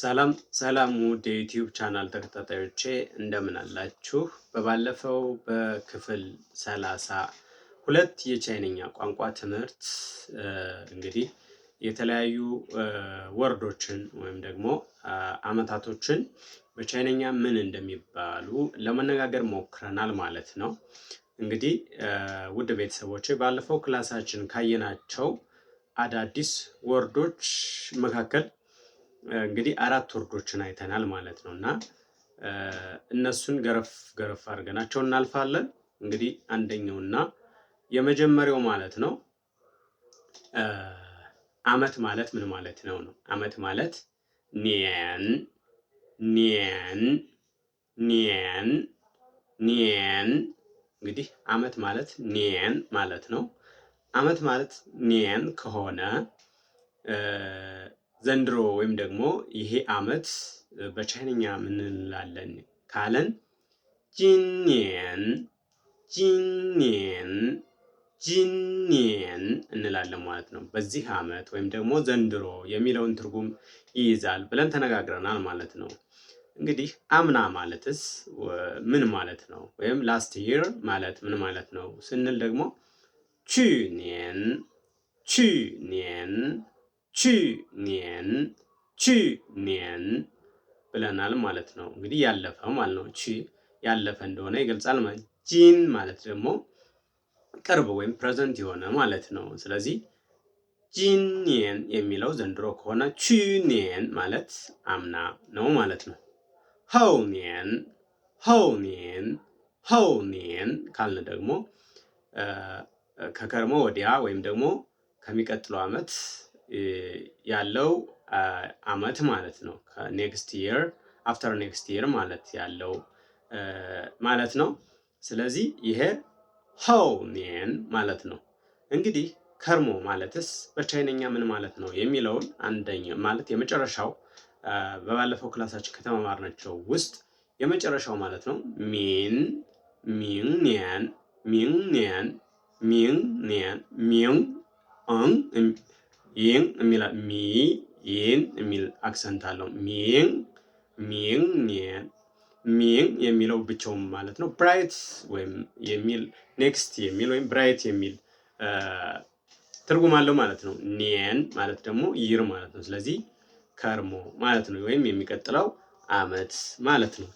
ሰላም ሰላም ውድ የዩቲዩብ ቻናል ተከታታዮቼ እንደምን አላችሁ? በባለፈው በክፍል 32 የቻይንኛ ቋንቋ ትምህርት እንግዲህ የተለያዩ ወርዶችን ወይም ደግሞ አመታቶችን በቻይንኛ ምን እንደሚባሉ ለመነጋገር ሞክረናል ማለት ነው። እንግዲህ ውድ ቤተሰቦቼ ባለፈው ክላሳችን ካየናቸው አዳዲስ ወርዶች መካከል እንግዲህ አራት ወርዶችን አይተናል ማለት ነው እና እነሱን ገረፍ አድርገናቸው እናልፋለን። እንግዲህ አንደኛውና የመጀመሪያው ማለት ነው አመት ማለት ምን ማለት ነው? አመት ማለት ኒያን ኒያን ኒያን ኒያን። እንግዲህ አመት ማለት ኒያን ማለት ነው። አመት ማለት ኒያን ከሆነ ዘንድሮ ወይም ደግሞ ይሄ አመት በቻይንኛ ምን እንላለን ካለን ጂኒየን ጂኒየን ጂኒየን እንላለን ማለት ነው። በዚህ አመት ወይም ደግሞ ዘንድሮ የሚለውን ትርጉም ይይዛል ብለን ተነጋግረናል ማለት ነው። እንግዲህ አምና ማለትስ ምን ማለት ነው? ወይም ላስት ይር ማለት ምን ማለት ነው ስንል ደግሞ ቹኒየን ቹኒየን ቹኒየን ቹኒየን ብለናል ማለት ነው። እንግዲህ ያለፈ ማለት ነው። ቺ ያለፈ እንደሆነ ይገልጻል ማለት ጂን ማለት ደግሞ ቅርብ ወይም ፕሬዘንት የሆነ ማለት ነው። ስለዚህ ጂኒየን የሚለው ዘንድሮ ከሆነ ቹኒየን ማለት አምና ነው ማለት ነው። ሆውኒየን ሆውኒየን ሆውኒየን ካልን ደግሞ ከከርሞ ወዲያ ወይም ደግሞ ከሚቀጥለው አመት ያለው አመት ማለት ነው። ከኔክስት ይር አፍተር ኔክስት ይር ማለት ያለው ማለት ነው። ስለዚህ ይሄ ሆውኒየን ማለት ነው። እንግዲህ ከርሞ ማለትስ በቻይንኛ ምን ማለት ነው የሚለውን አንደኛ ማለት የመጨረሻው በባለፈው ክላሳችን ከተማማርናቸው ውስጥ የመጨረሻው ማለት ነው ሚን ሚንኒያን ሚንኒያን ሚንኒያን ሚን ይን የሚል ሚ ይን የሚል አክሰንት አለው። ሚን ሚን ኒያን ሚን የሚለው ብቻውን ማለት ነው ብራይት ወይም የሚል ኔክስት የሚል ወይም ብራይት የሚል ትርጉም አለው ማለት ነው። ኒያን ማለት ደግሞ ይር ማለት ነው። ስለዚህ ከርሞ ማለት ነው ወይም የሚቀጥለው አመት ማለት ነው።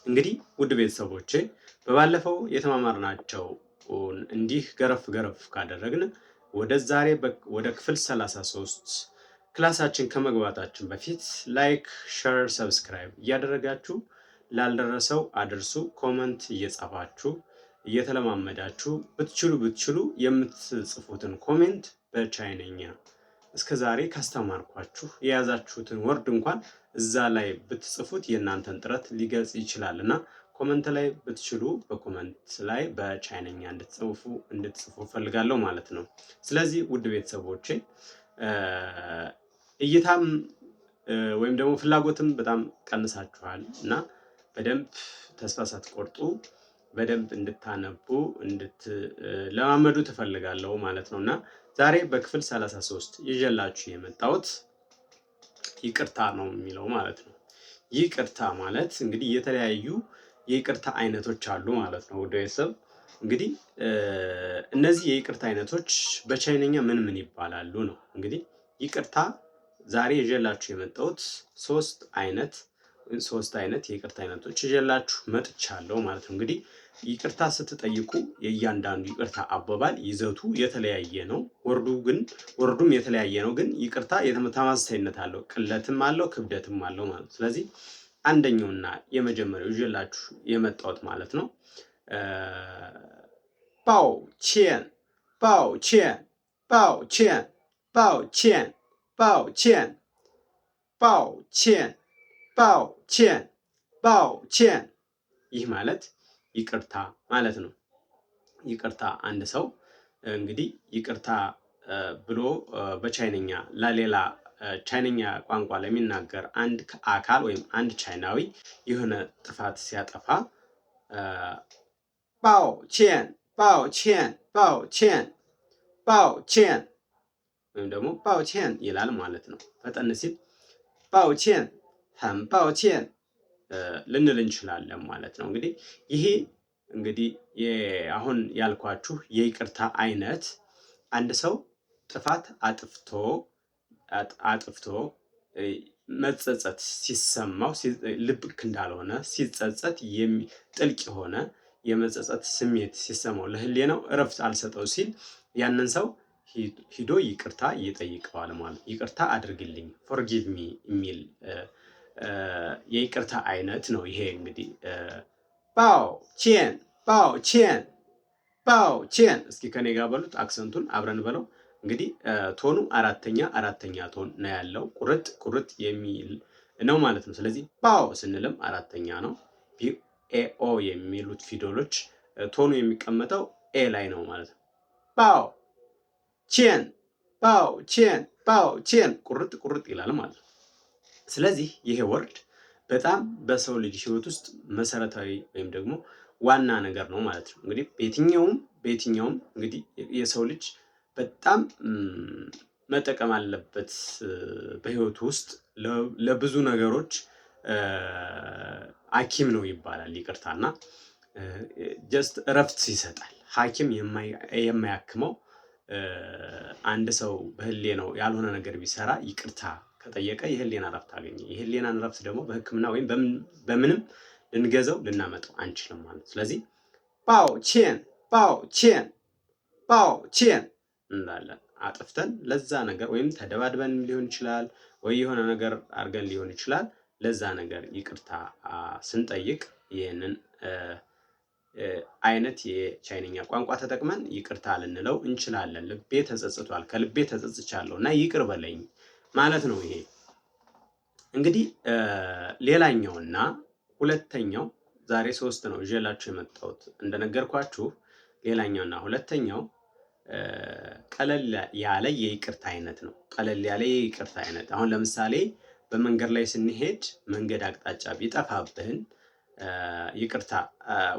እንግዲህ ውድ ቤተሰቦቼ በባለፈው የተማማርናቸው እንዲህ ገረፍ ካደረግን ወደ ዛሬ ወደ ክፍል 33 ክላሳችን ከመግባታችን በፊት ላይክ፣ ሼር፣ ሰብስክራይብ እያደረጋችሁ ላልደረሰው አድርሱ። ኮመንት እየጻፋችሁ እየተለማመዳችሁ ብትችሉ የምትጽፉትን ኮሜንት በቻይንኛ እስከዛሬ ካስተማርኳችሁ የያዛችሁትን ወርድ እንኳን እዛ ላይ ብትጽፉት የእናንተን ጥረት ሊገልጽ ይችላል እና ኮመንት ላይ ብትችሉ በኮመንት ላይ በቻይንኛ እንድትጽፉ ፈልጋለሁ ማለት ነው። ስለዚህ ውድ ቤተሰቦቼ እይታም ወይም ደግሞ ፍላጎትም በጣም ቀንሳችኋል እና በደንብ ተስፋ ሳትቆርጡ በደንብ እንድታነቡ እንድትለማመዱ ትፈልጋለሁ ማለት ነው እና ዛሬ በክፍል 33 ይዤላችሁ የመጣሁት ይቅርታ ነው የሚለው ማለት ነው። ይቅርታ ማለት እንግዲህ የተለያዩ የይቅርታ አይነቶች አሉ ማለት ነው። ወደ ቤተሰብ እንግዲህ እነዚህ የይቅርታ አይነቶች በቻይንኛ ምን ይባላሉ ነው። እንግዲህ ይቅርታ ዛሬ ይዤላችሁ የመጣሁት ሶስት አይነት የይቅርታ አይነቶች ይዤላችሁ መጥቻለሁ ማለት ነው። እንግዲህ ይቅርታ ስትጠይቁ የእያንዳንዱ ይቅርታ አባባል ይዘቱ የተለያየ ነው። ወርዱም የተለያየ ነው። ግን ይቅርታ ተመሳሳይነት አለው፣ ቅለትም አለው፣ ክብደትም አለው ማለት ነው። ስለዚህ አንደኛውና የመጀመሪያው ይዤላችሁ የመጣሁት ማለት ነው ባውቼን ባውቼን ባውቼን ባውቼን ባውቼን ባውቼን ባውቼን ባውቼን። ይህ ማለት ይቅርታ ማለት ነው። ይቅርታ አንድ ሰው እንግዲህ ይቅርታ ብሎ በቻይንኛ ለሌላ ቻይንኛ ቋንቋ ለሚናገር አንድ አካል ወይም አንድ ቻይናዊ የሆነ ጥፋት ሲያጠፋ ባውቼን ባውቼን ባውቼን ባውቼን ወይም ደግሞ ባውቼን ይላል ማለት ነው። ፈጠን ሲል 抱歉很抱歉ልንል እንችላለን ማለት ነው። እንግዲህ ይሄ እንግዲህ አሁን ያልኳችሁ የይቅርታ አይነት አንድ ሰው ጥፋት አጥፍቶ መጸጸት ሲሰማው ልክ እንዳልሆነ ሲጸጸት ጥልቅ የሆነ የመጸጸት ስሜት ሲሰማው ለህሊናው እረፍት አልሰጠው ሲል ያንን ሰው ሂዶ ይቅርታ ይጠይቀዋል ማለት ይቅርታ አድርግልኝ ፎርጊቭ ሚ የሚል የይቅርታ አይነት ነው። ይሄ እንግዲህ ባውቼን እስኪ ከኔ ጋር በሉት አክሰንቱን አብረን በለው። እንግዲህ ቶኑ አራተኛ ቶን ነው ያለው ቁርጥ የሚል ነው ማለት ነው። ስለዚህ ባው ስንልም አራተኛ ነው። ኤኦ የሚሉት ፊደሎች ቶኑ የሚቀመጠው ኤ ላይ ነው ማለት ነው። ባውቼን ቁርጥ ይላል ማለት ነው። ስለዚህ ይሄ ወርድ በጣም በሰው ልጅ ህይወት ውስጥ መሰረታዊ ወይም ደግሞ ዋና ነገር ነው ማለት ነው። እንግዲህ በየትኛውም እንግዲህ የሰው ልጅ በጣም መጠቀም አለበት በህይወቱ ውስጥ ለብዙ ነገሮች ሐኪም ነው ይባላል። ይቅርታና ጀስት እረፍት ይሰጣል። ሐኪም የማያክመው አንድ ሰው በህሊናው ያልሆነ ነገር ቢሰራ ይቅርታ ከጠየቀ የህሊና እረፍት አገኘ። የህሊናን እረፍት ደግሞ በህክምና ወይም በምንም ልንገዛው ልናመጣው አንችልም ማለት። ስለዚህ ባውቼን እንላለን። አጥፍተን ለዛ ነገር ወይም ተደባድበን ሊሆን ይችላል ወይ የሆነ ነገር አድርገን ሊሆን ይችላል። ለዛ ነገር ይቅርታ ስንጠይቅ ይህንን አይነት የቻይንኛ ቋንቋ ተጠቅመን ይቅርታ ልንለው እንችላለን። ልቤ ተጸጽቷል፣ ከልቤ ተጸጽቻለሁ እና ይቅር በለኝ ማለት ነው። ይሄ እንግዲህ ሌላኛውና ሁለተኛው ዛሬ 3 ነው ይዤላችሁ የመጣሁት። እንደነገርኳችሁ ሌላኛውና ሁለተኛው ቀለል ያለ የይቅርታ አይነት ነው። ቀለል ያለ የይቅርታ አይነት አሁን ለምሳሌ በመንገድ ላይ ስንሄድ መንገድ አቅጣጫ ቢጠፋብን ይቅርታ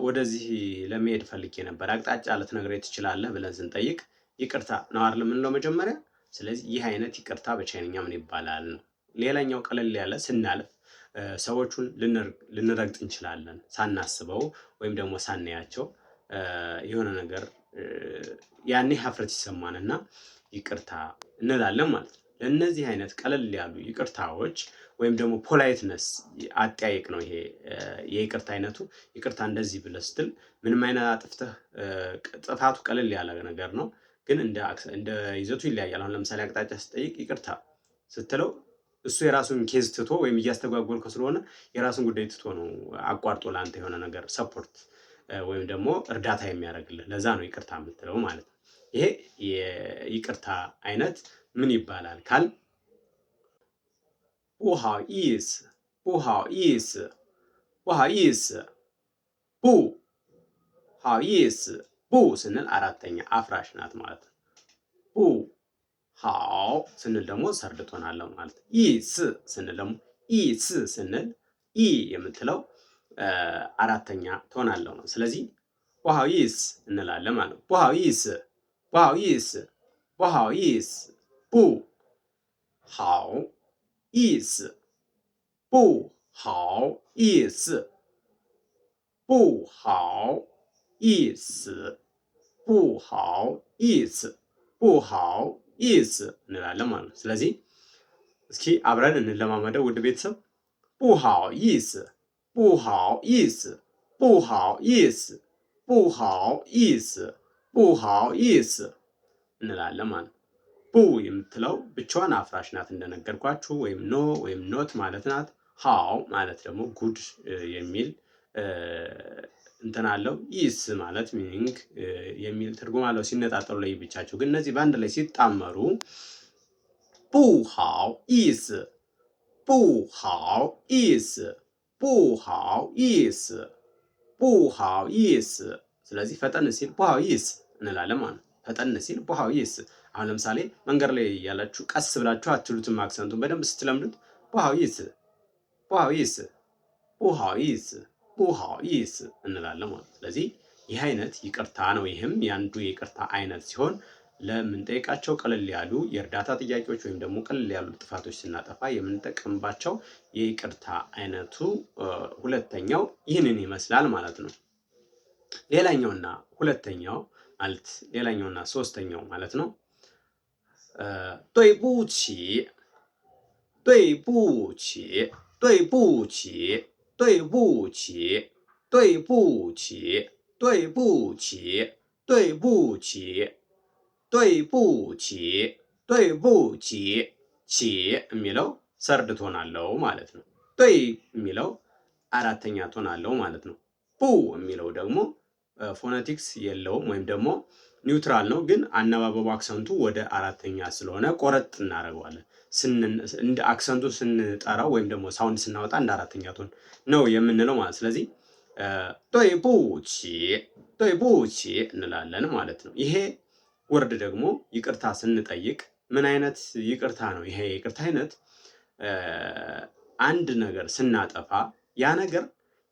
ወደዚህ ለመሄድ ፈልጌ ነበር አቅጣጫ ልትነግረኝ ትችላለህ ብለን ስንጠይቅ ይቅርታ ነው አይደል የምንለው መጀመሪያ። ስለዚህ ይህ አይነት ይቅርታ በቻይንኛ ምን ይባላል ነው። ሌላኛው ቀለል ያለ ስናልፍ ሰዎቹን ልንረግጥ እንችላለን ሳናስበው ወይም ደግሞ ሳናያቸው የሆነ ነገር ያኔ ሀፍረት ይሰማንና ይቅርታ እንላለን ማለት ነው። ለእነዚህ አይነት ቀለል ያሉ ይቅርታዎች ወይም ደግሞ ፖላይትነስ አጠያየቅ ነው ይሄ የይቅርታ አይነቱ። ይቅርታ እንደዚህ ብለህ ስትል ምንም አይነት አጥፍተህ ጥፋቱ ቀለል ያለ ነገር ነው፣ ግን እንደ ይዘቱ ይለያያል። አሁን ለምሳሌ አቅጣጫ ስትጠይቅ ይቅርታ ስትለው እሱ የራሱን ኬዝ ትቶ ወይም እያስተጓጎልከው ስለሆነ የራሱን ጉዳይ ትቶ ነው አቋርጦ ለአንተ የሆነ ነገር ሰፖርት ወይም ደግሞ እርዳታ የሚያደርግልህ። ለዛ ነው ይቅርታ የምትለው ማለት ነው። ይሄ የይቅርታ አይነት ምን ይባላል ካል ቡሃኢስ ቡ ስንል አራተኛ አፍራሽ ናት ማለት ነው። ቡ ሃው ስንል ደግሞ ሰርድ ትሆናለህ ማለት ነው። ኢስ ስንል ደግሞ ኢስ ስንል ኢ የምትለው አራተኛ ትሆናለህ ነው። ስለዚህ ቡሃኢስ እንላለን ማለት ነው። ቡሃኢስ ቡ ሃው ኢስ እንላለን ማለት ነው። ስለዚህ እስኪ አብረን እንለማመደው ውድ ቤተሰብ። ቡሃኢስ እንላለን ማለት ነው። ቡ የምትለው ብቻዋን አፍራሽ ናት እንደነገርኳችሁ፣ ወይም ኖ ወይም ኖት ማለት ናት። ሃው ማለት ደግሞ ጉድ የሚል እንትን አለው። ኢስ ማለት ሚኒንግ የሚል ትርጉም አለው ሲነጣጠሉ ላይ ብቻቸው። ግን እነዚህ በአንድ ላይ ሲጣመሩ ቡሃው ኢስ። ስለዚህ ፈጠን ሲል ቡሃው ኢስ እንላለን ማለት ነው። ፈጠን ሲል ቡሃው ኢስ። አሁን ለምሳሌ መንገድ ላይ ያላችሁ ቀስ ብላችሁ አትሉትም። አክሰንቱን በደንብ ስትለምዱት ቡሃው ኢስ እንላለን ማለት ነው። ስለዚህ ይህ አይነት ይቅርታ ነው። ይህም የአንዱ የይቅርታ አይነት ሲሆን ለምንጠይቃቸው ቀለል ያሉ የእርዳታ ጥያቄዎች ወይም ደግሞ ቀለል ያሉ ጥፋቶች ስናጠፋ የምንጠቀምባቸው የይቅርታ አይነቱ ሁለተኛው ይህንን ይመስላል ማለት ነው። ሌላኛውና ሁለተኛው ማለት ሌላኛውና ሶስተኛው ማለት ነው 对不起对不起对不起对不起对不起对不起对不起对不起对不起ቺ የሚለው ሰርድ ቶን አለው ማለት ነው። ጦይ የሚለው አራተኛ ቶን አለው ማለት ነው። ቡ የሚለው ደግሞ ፎነቲክስ የለውም ወይም ደግሞ ኒውትራል ነው፣ ግን አነባበቡ አክሰንቱ ወደ አራተኛ ስለሆነ ቆረጥ እናደርገዋለን። እንደ አክሰንቱ ስንጠራው ወይም ደግሞ ሳውንድ ስናወጣ እንደ አራተኛ ቶን ነው የምንለው ማለት። ስለዚህ ጦይ ቡቺ ጦይ ቡቺ እንላለን ማለት ነው። ይሄ ወርድ ደግሞ ይቅርታ ስንጠይቅ ምን አይነት ይቅርታ ነው? ይሄ ይቅርታ አይነት አንድ ነገር ስናጠፋ ያ ነገር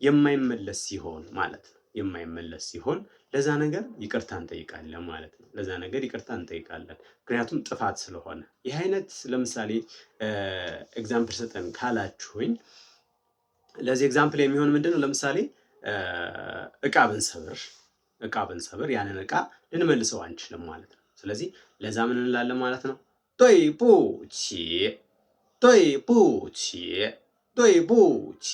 የማይመለስ ሲሆን ማለት ነው። የማይመለስ ሲሆን ለዛ ነገር ይቅርታ እንጠይቃለን ማለት ነው። ለዛ ነገር ይቅርታ እንጠይቃለን ምክንያቱም ጥፋት ስለሆነ። ይህ አይነት ለምሳሌ ኤግዛምፕል ሰጠን ካላችሁኝ ለዚህ ኤግዛምፕል የሚሆን ምንድነው? ለምሳሌ እቃ ብንሰብር ያንን እቃ ልንመልሰው አንችልም ማለት ነው። ስለዚህ ለዛ ምን እንላለን ማለት ነው? ጦይ ቡቺ ጦይ ቡቺ ጦይ ቡቺ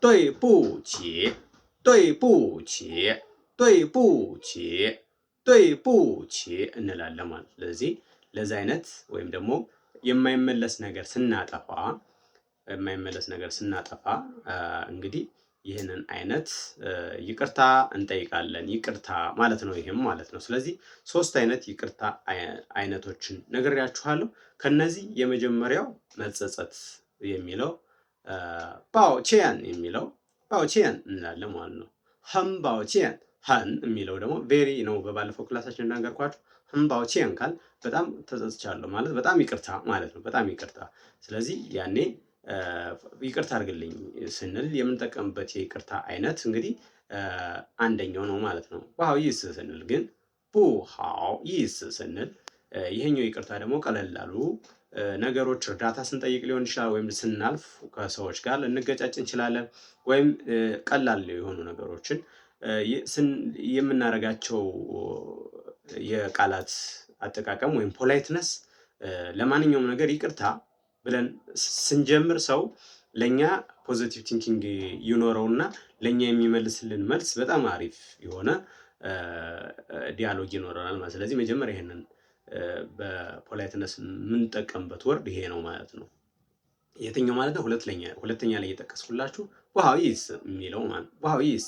ጦይ ቡቺ ጦይ ቡቺ ጦይ ቡቺ ጦይ ቡቺ እንላለን ማለት። ስለዚህ ለዛ አይነት ወይም ደግሞ የማይመለስ ነገር ስናጠፋ እንግዲህ ይህንን አይነት ይቅርታ እንጠይቃለን። ይቅርታ ማለት ነው ይሄም ማለት ነው። ስለዚህ ሶስት አይነት ይቅርታ አይነቶችን ነግሬያችኋለሁ። ከነዚህ የመጀመሪያው መጸጸት የሚለው ባኦቼን የሚለው ባኦቼን እንላለን ማለት ነው። ህም ባኦቼን ህን የሚለው ደግሞ ቬሪ ነው። በባለፈው ክላሳችን እንደነገርኳችሁ ህም ባኦቼን ካል በጣም ተጸጽቻለሁ ማለት በጣም ይቅርታ ማለት ነው። በጣም ይቅርታ። ስለዚህ ያኔ ይቅርታ አድርግልኝ ስንል የምንጠቀምበት የይቅርታ አይነት እንግዲህ አንደኛው ነው ማለት ነው። ዋው ይስ ስንል ግን ቡሃው ይስ ስንል ይሄኛው ይቅርታ ደግሞ ቀለል ያሉ ነገሮች እርዳታ ስንጠይቅ ሊሆን ይችላል፣ ወይም ስናልፍ ከሰዎች ጋር ልንገጫጭ እንችላለን፣ ወይም ቀላል የሆኑ ነገሮችን የምናደርጋቸው የቃላት አጠቃቀም ወይም ፖላይትነስ ለማንኛውም ነገር ይቅርታ ብለን ስንጀምር ሰው ለኛ ፖዚቲቭ ቲንኪንግ ይኖረውና ለኛ የሚመልስልን መልስ በጣም አሪፍ የሆነ ዲያሎግ ይኖረናል ማለት። ስለዚህ መጀመሪያ ይሄንን በፖላይትነስ የምንጠቀምበት ወርድ ይሄ ነው ማለት ነው። የትኛው ማለት ነው? ሁለተኛ ላይ እየጠቀስኩላችሁ ዋው ይስ የሚለው ማለት ዋው ይስ።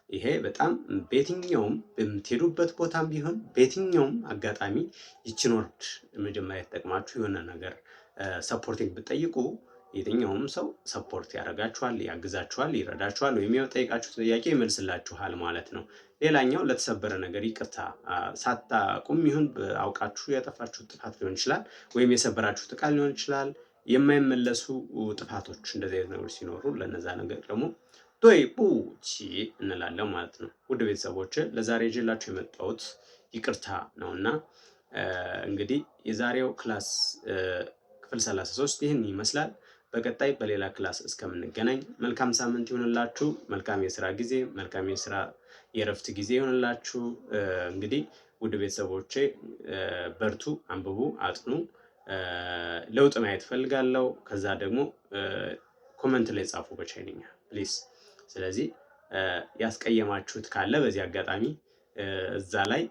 ይሄ በጣም በየትኛውም በምትሄዱበት ቦታም ቢሆን በየትኛውም አጋጣሚ ይችን ወርድ መጀመሪያ ተጠቅማችሁ የሆነ ነገር ሰፖርቲንግ ብትጠይቁ የትኛውም ሰው ሰፖርት ያደርጋችኋል፣ ያግዛችኋል፣ ይረዳችኋል፣ ወይም የጠየቃችሁት ጥያቄ ይመልስላችኋል ማለት ነው። ሌላኛው ለተሰበረ ነገር ይቅርታ ሳታውቁም ይሁን አውቃችሁ ያጠፋችሁት ጥፋት ሊሆን ይችላል፣ ወይም የሰበራችሁት ዕቃ ሊሆን ይችላል። የማይመለሱ ጥፋቶች እንደዚህ አይነት ነገሮች ሲኖሩ ለነዛ ነገር ደግሞ ጦይ ቡቺ እንላለን ማለት ነው። ውድ ቤተሰቦች ለዛሬ ይዤላችሁ የመጣሁት ይቅርታ ነውና እንግዲህ የዛሬው ክላስ ክፍል 33 ይህን ይመስላል። በቀጣይ በሌላ ክላስ እስከምንገናኝ መልካም ሳምንት ይሁንላችሁ። መልካም የስራ ጊዜ፣ መልካም የእረፍት ጊዜ ይሁንላችሁ። እንግዲህ ውድ ቤተሰቦቼ በርቱ፣ አንብቡ፣ አጥኑ። ለውጥ ማየት ፈልጋለሁ። ከዛ ደግሞ ኮመንት ላይ ጻፉ በቻይንኛ ፕሊዝ። ስለዚህ ያስቀየማችሁት ካለ በዚህ አጋጣሚ እዛ ላይ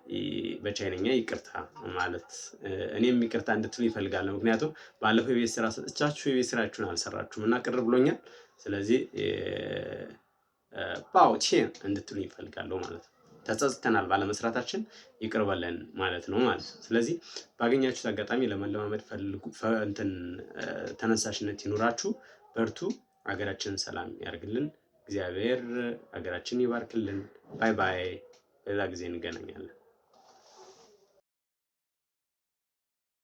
በቻይንኛ ይቅርታ ማለት እኔም ይቅርታ እንድትሉ ይፈልጋለሁ። ምክንያቱም ባለፈው የቤት ስራ ሰጥቻችሁ የቤት ስራችሁን አልሰራችሁም እና ቅር ብሎኛል። ስለዚህ ባኦቼን እንድትሉ ይፈልጋለሁ ማለት ነው። ተጸጽተናል ባለመስራታችን ይቅር በለን ማለት ነው ማለት ነው። ስለዚህ ባገኛችሁት አጋጣሚ ለመለማመድ ፈልጉ፣ ተነሳሽነት ይኑራችሁ፣ በርቱ። ሀገራችንን ሰላም ያርግልን። እግዚአብሔር ሀገራችንን ይባርክልን። ባይ ባይ። ሌላ ጊዜ እንገናኛለን።